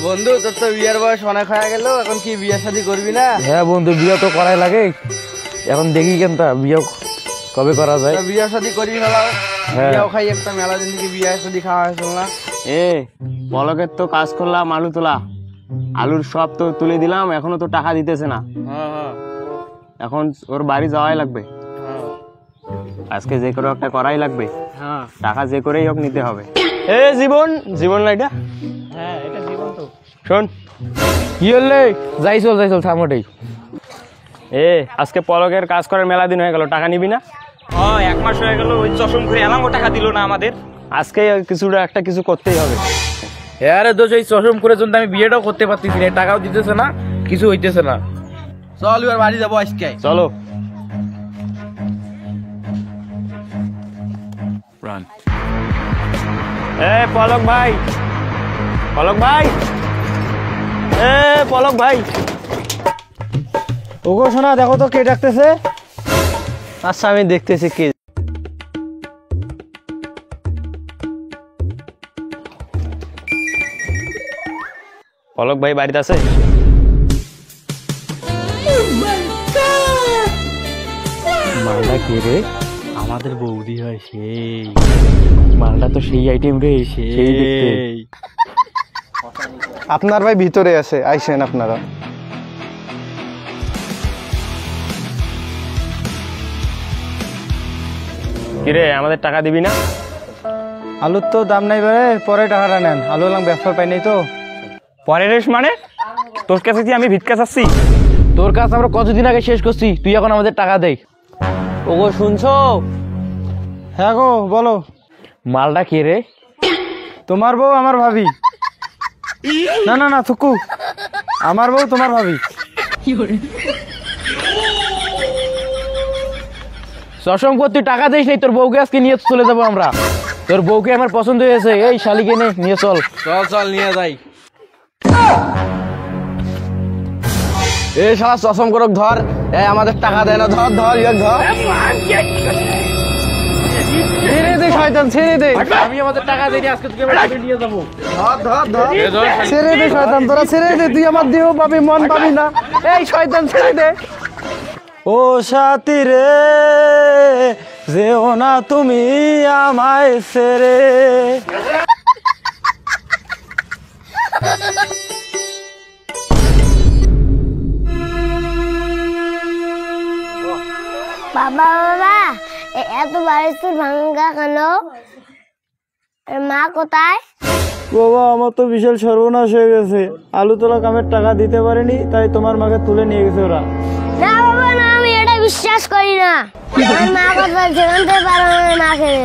বন্ধু তোর তো বিয়ের বয়স অনেক হয়ে গেল, এখন কি বিয়ে শাদী করবি না? হ্যাঁ বন্ধু, বিয়ে তো করাই লাগে। এখন দেখি কেনটা বিয়ে কবে করা যায়। বিয়ে শাদী করি ফেলাও, বিয়েও খাই একটা, মেলা দিন থেকে বিয়ে শাদী খাওয়া হয়েছিল না। পলকের তো কাজ করলাম আলু তোলা, আলুর সব তো তুলে দিলাম, এখনো তো টাকা দিতেছে না। এখন ওর বাড়ি যাওয়াই লাগবে, আজকে যে করে একটা করাই লাগবে। টাকা যে করেই হোক নিতে হবে। জীবন জীবন না এটা? হ্যাঁ এটা জীবন তো। শোন, কি হলে যাই চল থামোটাই। আজকে পলকের কাজ করার মেলা দিন হয়ে গেল, টাকা নিবি না? 1 মাস হয়ে গেল, ওই চশম করে এলাম, ও টাকা দিল না আমাদের। আজকে একটা কিছু করতেই হবে। আরে দোষ, এই চশম করে জন্য আমি বিয়েটাও করতে পারতেছি না, টাকাও দিতেছে না, কিছু হইতেছে না। চল এবার বাড়ি যাবো আজকে। চলো। পলক ভাই, পলক ভাই, পলক ভাই। ওগো শোনা, দেখো তো কে ডাকতেছে। আচ্ছা আমি দেখতেছি কে। পলক ভাই বাড়িতে আছে? মালটা কে রে? আমাদের বৌদি হয় সেই। মালটা তো সেই আইটেম রে, সেই দেখতে। আপনার ভাই ভিতরে আছে, আইসেন আপনারা। কিরে, আমাদের টাকা দিবি না? আলুর তো দাম নাই বারে, পরে টাকাটা নেন। আলু এলাম ব্যবসা পাই নাই তো। পরের রেশ মানে? তোর কাছে কি আমি ভিক্ষা চাচ্ছি? তোর কাজ আমরা কতদিন আগে শেষ করছি, তুই এখন আমাদের টাকা দে। ওগো শুনছো? হ্যাঁ গো বলো। মালটা কে রে? তোমার বউ আমার ভাবি। না না না থুকু, আমার বউ তোমার ভাবি। চশম কর, তুই টাকা দিস নাই, তোর বউকে আজকে নিয়ে চলে যাবো আমরা। তোর বউকে আমার পছন্দ হয়েছে, এই শালিকে নিয়ে চল। চল চল নিয়ে যাই। এই শালা চশম করক ধর, এই আমাদের টাকা দেয় না, ধর ধর ধর। ছেড়ে দে শয়তান, ছেড়ে দে। আমি আমাদের টাকা দিই, আজকে তোকে আমরা নিয়ে যাবো। ধর ধর ধর, ছেড়ে দে শয়তান, তোরা ছেড়ে দে। তুই আমার দেহ পাবি, মন পাবি না। এই শয়তান ছেড়ে দে। ও সাথী রে, যেও না তুমি আমায় ছেড়ে। বাবা বাবা, এত বাড়িতে ভাঙ্গা কেন? মা কোথায়? বাবা আমার তো বিশাল সর্বনাশ হয়ে গেছে, আলু তোলা কামের টাকা দিতে পারেনি, তাই তোমার মাকে তুলে নিয়ে গেছে ওরা। না বাবা না, আমি এটা বিশ্বাস করি না। আমার মা কথা জানতে পারো না, মা খেয়ে